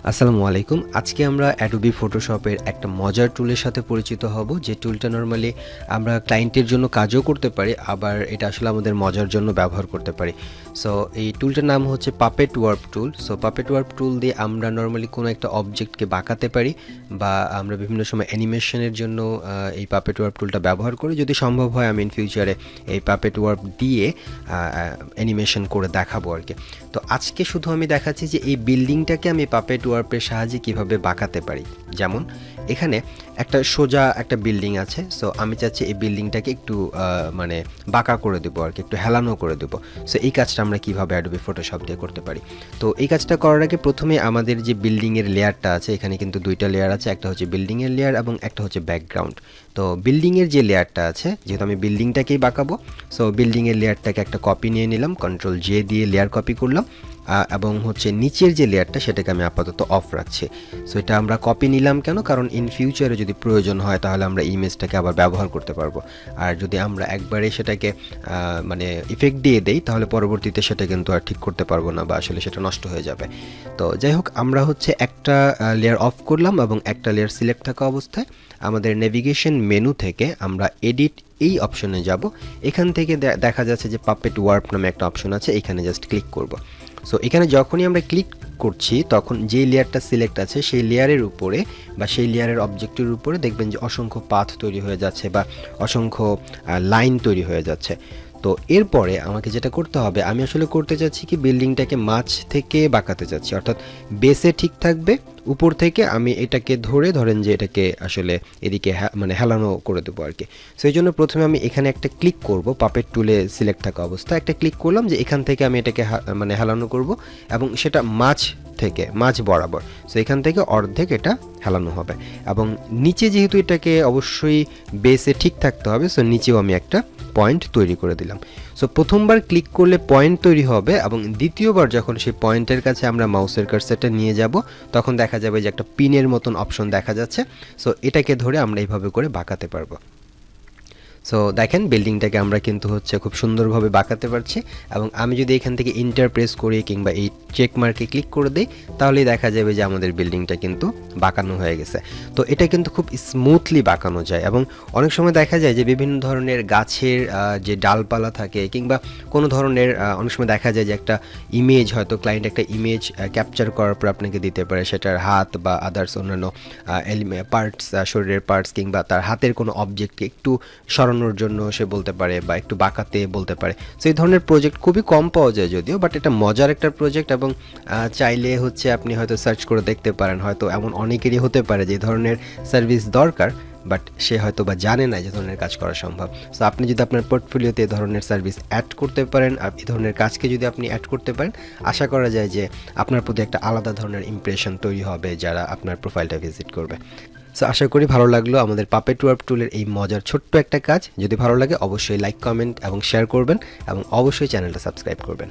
আসসালামু আলাইকুম। আজকে আমরা অ্যাডোবি ফটোশপের একটা মজার টুলের সাথে পরিচিত হব, যে টুলটা নরমালি আমরা ক্লায়েন্টের জন্য কাজও করতে পারি, আবার এটা আসলে আমাদের মজার জন্য ব্যবহার করতে পারি। সো এই টুলটার নাম হচ্ছে পাপেট ওয়ার্প টুল। সো পাপেট ওয়ার্প টুল দিয়ে আমরা নরমালি কোনো একটা অবজেক্টকে বাঁকাতে পারি, বা আমরা বিভিন্ন সময় অ্যানিমেশনের জন্য এই পাপেট ওয়ার্প টুলটা ব্যবহার করি। যদি সম্ভব হয় আমি ইন ফিউচারে এই পাপেট ওয়ার্প দিয়ে অ্যানিমেশন করে দেখাবো আর কি। তো আজকে শুধু আমি দেখাচ্ছি যে এই বিল্ডিংটাকে আমি পাপেট ওয়ার্পের সাহায্যে কিভাবে বাঁকাতে পারি। যেমন এখানে একটা সোজা একটা বিল্ডিং আছে, সো আমি চাচ্ছি এই বিল্ডিংটাকে একটু মানে বাঁকা করে দেবো আর কি, একটু হেলানো করে দেবো। সো এই কাজটা আমরা কিভাবে অ্যাডোবি ফটোশপ দিয়ে করতে পারি। তো এই কাজটা করার আগে প্রথমে আমাদের যে বিল্ডিংয়ের লেয়ারটা আছে, এখানে কিন্তু দুইটা লেয়ার আছে, একটা হচ্ছে বিল্ডিংয়ের লেয়ার এবং একটা হচ্ছে ব্যাকগ্রাউন্ড। তো বিল্ডিংয়ের যে লেয়ারটা আছে, যেহেতু আমি বিল্ডিংটাকেই বাঁকাবো, সো বিল্ডিংয়ের লেয়ারটাকে একটা কপি নিয়ে নিলাম, কন্ট্রোল জে দিয়ে লেয়ার কপি করলাম, এবং হচ্ছে নিচের যে লেয়ারটা সেটাকে আমি আপাতত অফ রাখছি। সো এটা আমরা কপি নিলাম কেন, কারণ ইন ফিউচারে যদি প্রয়োজন হয় তাহলে আমরা ইমেজটাকে আবার ব্যবহার করতে পারবো। আর যদি আমরা একবারে সেটাকে মানে ইফেক্ট দিয়ে দেই তাহলে পরবর্তীতে সেটা কিন্তু আর ঠিক করতে পারবো না, বা আসলে সেটা নষ্ট হয়ে যাবে। তো যাই হোক, আমরা হচ্ছে একটা লেয়ার অফ করলাম এবং একটা লেয়ার সিলেক্ট থাকা অবস্থায় আমাদের নেভিগেশন মেনু থেকে আমরা এডিট এই অপশনে যাব। এখান থেকে দেখা যাচ্ছে যে পাপেট ওয়ার্প নামে একটা অপশন আছে, এখানে জাস্ট ক্লিক করব। সো এখানে যখনই আমরা ক্লিক করছি তখন যে লেয়ারটা সিলেক্ট আছে সেই লেয়ারের উপরে বা সেই লেয়ারের অবজেক্টের উপরে দেখবেন যে অসংখ্য পাথ তৈরি হয়ে যাচ্ছে বা অসংখ্য লাইন তৈরি হয়ে যাচ্ছে। তো এরপরে আমাকে যেটা করতে হবে, আমি আসলে করতে চাচ্ছি কি বিল্ডিংটাকে মাঝ থেকে বাঁকাতে চাচ্ছি, অর্থাৎ বেসে ঠিক থাকবে, উপর থেকে আমি এটাকে ধরেন যে এটাকে আসলে এদিকে মানে হেলানো করে দেবো আর কি। সেই জন্য প্রথমে আমি এখানে একটা ক্লিক করব, পাপেট টুলে সিলেক্ট থাকা অবস্থায় একটা ক্লিক করলাম যে এখান থেকে আমি এটাকে মানে হেলানো করব, এবং সেটা মাঝ বরাবর। সো এখান থেকে অর্ধেক এটা হেলানো হবে, এবং নিচে যেহেতু এটাকে অবশ্যই বেসে ঠিক থাকতে হবে, সো নিচেও আমি একটা পয়েন্ট তৈরি করে দিলাম। সো প্রথমবার ক্লিক করলে পয়েন্ট তৈরি হবে, এবং দ্বিতীয়বার যখন সেই পয়েন্টের কাছে আমরা মাউসের কার্সারটা নিয়ে যাব তখন দেখা যাবে যে একটা পিনের মতন অপশন দেখা যাচ্ছে। সো এটাকে ধরে আমরা এইভাবে করে বাঁকাতে পারবো। সো দেখেন বিল্ডিংটাকে আমরা কিন্তু হচ্ছে খুব সুন্দরভাবে বাঁকাতে পারছি, এবং আমি যদি এখান থেকে ইন্টার প্রেস করি কিংবা এই চেক মার্কে ক্লিক করে দিই তাহলেই দেখা যাবে যে আমাদের বিল্ডিংটা কিন্তু বাঁকানো হয়ে গেছে। তো এটা কিন্তু খুব স্মুথলি বাঁকানো যায়, এবং অনেক সময় দেখা যায় যে বিভিন্ন ধরনের গাছের যে ডালপালা থাকে কিংবা কোনো ধরনের অনেক সময় দেখা যায় যে একটা ইমেজ, হয়তো ক্লায়েন্ট একটা ইমেজ ক্যাপচার করার পর আপনাকে দিতে পারে, সেটার হাত বা আদার্স অন্যান্য পার্টস, শরীরের পার্টস কিংবা তার হাতের কোনো অবজেক্টকে একটু সরানোর জন্য সে বলতে পারে বা একটু বাঁকাতে বলতে পারে। সো এই ধরনের প্রজেক্ট খুবই কম পাওয়া যায় যদিও, বাট এটা মজার একটা প্রজেক্ট, এবং চাইলে হচ্ছে আপনি হয়তো সার্চ করে দেখতে পারেন, হয়তো এমন অনেকেরই হতে পারে যে ধরনের সার্ভিস দরকার, বাট সে হয়তো বা জানে না যে ধরনের কাজ করা সম্ভব। সো আপনি যদি আপনার পোর্টফোলিওতে এই ধরনের সার্ভিস অ্যাড করতে পারেন, এই ধরনের কাজকে যদি আপনি অ্যাড করতে পারেন, আশা করা যায় যে আপনার প্রতি একটা আলাদা ধরনের ইমপ্রেশন তৈরি হবে যারা আপনার প্রোফাইলটা ভিজিট করবে। সো আশা করি ভালো লাগলো আমাদের পাপেট ওয়ার্প টুলের এই মজার ছোট্ট একটা কাজ। যদি ভালো লাগে অবশ্যই লাইক, কমেন্ট এবং শেয়ার করবেন, এবং অবশ্যই চ্যানেলটা সাবস্ক্রাইব করবেন।